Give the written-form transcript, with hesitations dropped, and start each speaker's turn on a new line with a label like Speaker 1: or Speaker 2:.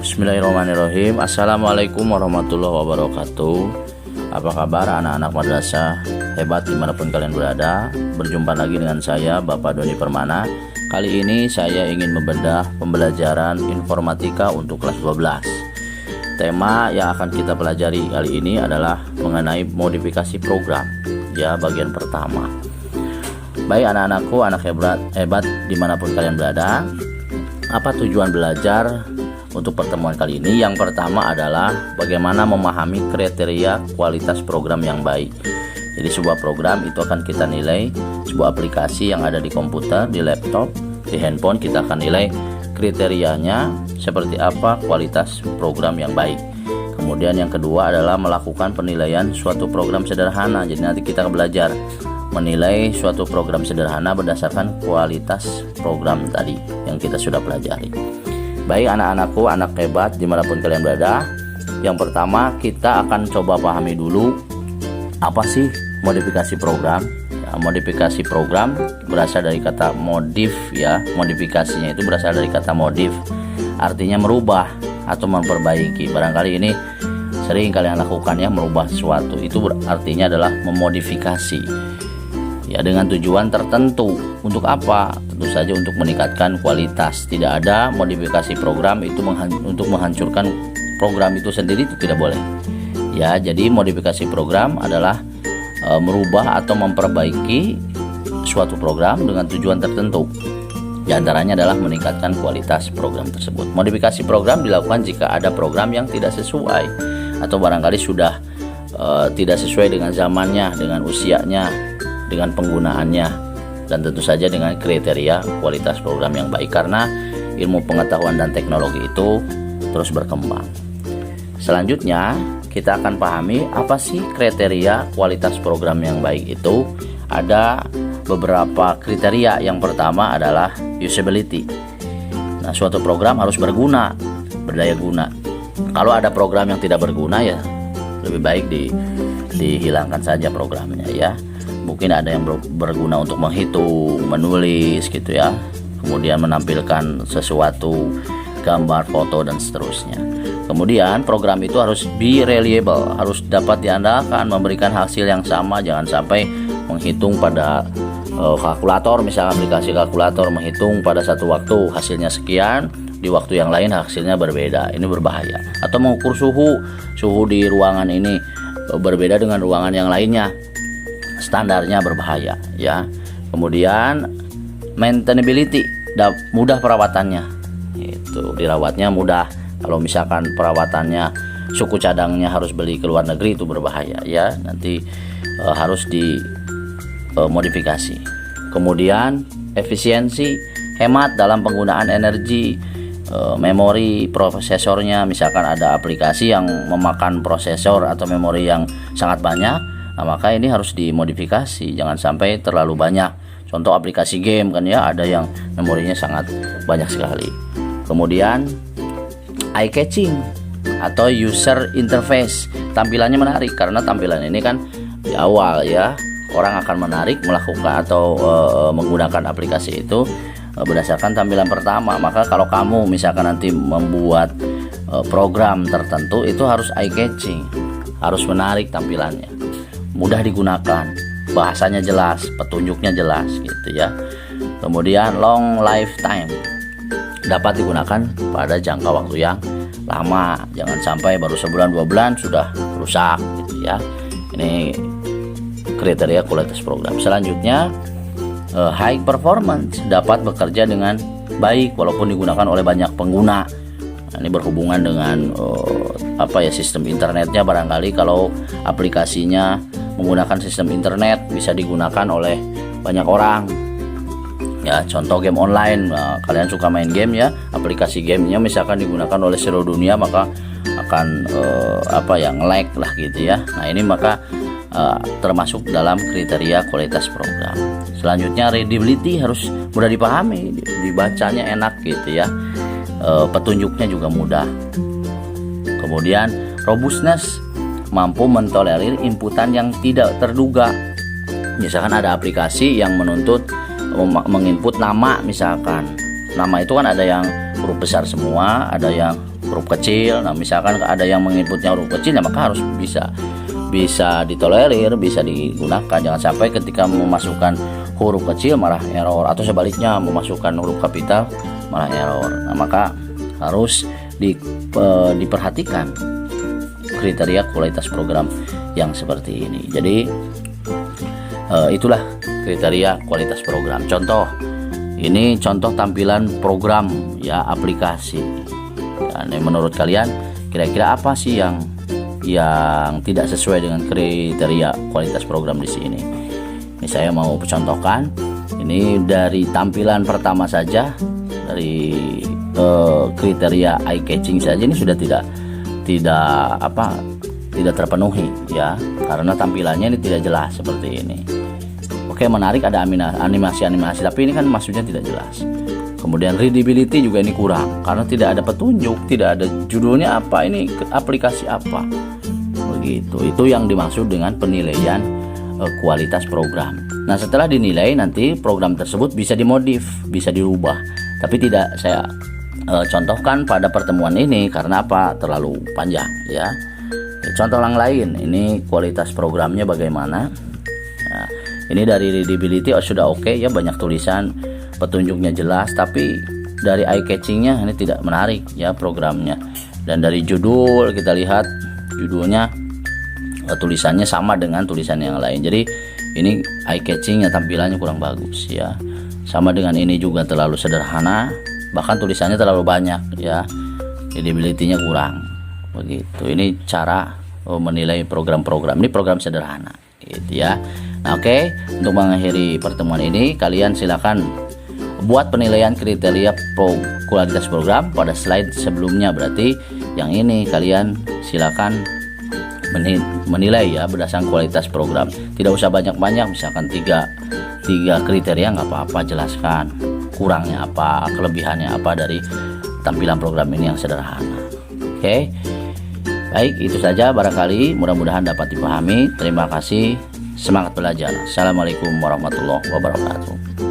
Speaker 1: Bismillahirrahmanirrahim. Assalamualaikum warahmatullahi wabarakatuh. Apa kabar anak-anak madrasah hebat dimanapun kalian berada? Berjumpa lagi dengan saya Bapak Doni Permana. Kali ini saya ingin membedah pembelajaran informatika untuk kelas 12. Tema yang akan kita pelajari kali ini adalah mengenai modifikasi program, ya, bagian pertama. Baik anak-anakku, anak hebat dimanapun kalian berada, apa tujuan belajar untuk pertemuan kali ini? Yang pertama adalah bagaimana memahami kriteria kualitas program yang baik. Jadi sebuah program itu akan kita nilai, sebuah aplikasi yang ada di komputer, di laptop, di handphone, kita akan nilai kriterianya seperti apa kualitas program yang baik. Kemudian yang kedua adalah melakukan penilaian suatu program sederhana. Jadi nanti kita belajar menilai suatu program sederhana berdasarkan kualitas program tadi yang kita sudah pelajari. Baik anak-anakku, anak hebat dimanapun kalian berada, yang pertama kita akan coba pahami dulu apa sih modifikasi program. Ya, modifikasi program berasal dari kata modif, ya, modifikasinya itu berasal dari kata modif, artinya merubah atau memperbaiki. Barangkali ini sering kalian lakukan, ya, merubah sesuatu, itu artinya adalah memodifikasi, ya, dengan tujuan tertentu. Untuk apa? Tentu saja untuk meningkatkan kualitas. Tidak ada modifikasi program itu untuk menghancurkan program itu sendiri, itu tidak boleh. Ya, jadi modifikasi program adalah merubah atau memperbaiki suatu program dengan tujuan tertentu. Di antaranya adalah meningkatkan kualitas program tersebut. Modifikasi program dilakukan jika ada program yang tidak sesuai atau barangkali sudah tidak sesuai dengan zamannya, dengan usianya, dengan penggunaannya, dan tentu saja dengan kriteria kualitas program yang baik, karena ilmu pengetahuan dan teknologi itu terus berkembang. Selanjutnya kita akan pahami apa sih kriteria kualitas program yang baik itu. Ada beberapa kriteria. Yang pertama adalah usability. Nah, suatu program harus berguna, berdaya guna. Kalau ada program yang tidak berguna, ya lebih baik dihilangkan saja programnya, ya. Mungkin ada yang berguna untuk menghitung, menulis gitu, ya, kemudian menampilkan sesuatu, gambar, foto, dan seterusnya. Kemudian program itu harus be reliable, harus dapat diandalkan, memberikan hasil yang sama. Jangan sampai menghitung pada kalkulator, misalnya aplikasi kalkulator menghitung pada satu waktu hasilnya sekian, di waktu yang lain hasilnya berbeda. Ini berbahaya. Atau mengukur suhu di ruangan ini berbeda dengan ruangan yang lainnya, standarnya berbahaya, ya. Kemudian maintainability, mudah perawatannya, itu dirawatnya mudah. Kalau misalkan perawatannya, suku cadangnya harus beli ke luar negeri, itu berbahaya, ya, nanti harus dimodifikasi. Kemudian efisiensi, hemat dalam penggunaan energi, memori prosesornya. Misalkan ada aplikasi yang memakan prosesor atau memori yang sangat banyak, nah maka ini harus dimodifikasi, jangan sampai terlalu banyak. Contoh aplikasi game kan, ya, ada yang memorinya sangat banyak sekali. Kemudian eye catching atau user interface, tampilannya menarik, karena tampilan ini kan di awal, ya, orang akan menarik melakukan atau menggunakan aplikasi itu berdasarkan tampilan pertama. Maka kalau kamu misalkan nanti membuat program tertentu, itu harus eye catching, harus menarik tampilannya, mudah digunakan, bahasanya jelas, petunjuknya jelas gitu, ya. Kemudian long lifetime, dapat digunakan pada jangka waktu yang lama, jangan sampai baru sebulan 2 bulan sudah rusak gitu, ya. Ini kriteria kualitas program. Selanjutnya high performance, dapat bekerja dengan baik walaupun digunakan oleh banyak pengguna. Nah, ini berhubungan dengan sistem internetnya. Barangkali kalau aplikasinya menggunakan sistem internet, bisa digunakan oleh banyak orang, ya. Contoh game online, kalian suka main game, ya, aplikasi gamenya misalkan digunakan oleh seluruh dunia, maka akan nge-lag lah gitu, ya. Nah, ini maka termasuk dalam kriteria kualitas program. Selanjutnya readability, harus mudah dipahami, dibacanya enak gitu, ya. Petunjuknya juga mudah. Kemudian robustness, mampu mentolerir inputan yang tidak terduga. Misalkan ada aplikasi yang menuntut menginput nama, misalkan nama itu kan ada yang huruf besar semua, ada yang huruf kecil. Nah, misalkan ada yang menginputnya huruf kecil, ya maka harus bisa ditolerir, bisa digunakan. Jangan sampai ketika memasukkan huruf kecil malah error, atau sebaliknya memasukkan huruf kapital malah error. Nah, maka harus diperhatikan kriteria kualitas program yang seperti ini. Jadi itulah kriteria kualitas program. Contoh, ini contoh tampilan program ya, aplikasi. Dan menurut kalian kira-kira apa sih yang tidak sesuai dengan kriteria kualitas program di sini? Ini saya mau contohkan. Ini dari tampilan pertama saja, dari kriteria eye catching saja ini sudah tidak terpenuhi ya, karena tampilannya ini tidak jelas seperti ini. Oke, menarik, ada animasi-animasi, tapi ini kan maksudnya tidak jelas. Kemudian readability juga ini kurang karena tidak ada petunjuk, tidak ada judulnya apa, ini aplikasi apa, begitu. Itu yang dimaksud dengan penilaian kualitas program. Nah, setelah dinilai nanti program tersebut bisa dimodif, bisa dirubah, tapi tidak saya contohkan pada pertemuan ini karena apa, terlalu panjang ya. Contoh yang lain, ini kualitas programnya bagaimana. Nah, ini dari readability sudah oke ya, banyak tulisan, petunjuknya jelas, tapi dari eye catchingnya ini tidak menarik ya programnya. Dan dari judul kita lihat, judulnya tulisannya sama dengan tulisan yang lain, jadi ini eye catchingnya, tampilannya kurang bagus ya. Sama dengan ini juga terlalu sederhana, bahkan tulisannya terlalu banyak ya, readability-nya kurang, begitu. Ini cara menilai program-program, ini program sederhana gitu ya. Nah, oke, untuk mengakhiri pertemuan ini, kalian silakan buat penilaian kriteria kualitas program pada slide sebelumnya. Berarti yang ini kalian silakan menilai ya berdasarkan kualitas program. Tidak usah banyak-banyak, misalkan tiga kriteria nggak apa-apa, jelaskan kurangnya apa, kelebihannya apa dari tampilan program ini yang sederhana. Oke, baik, itu saja barangkali, mudah-mudahan dapat dipahami. Terima kasih, semangat belajar. Assalamualaikum warahmatullahi wabarakatuh.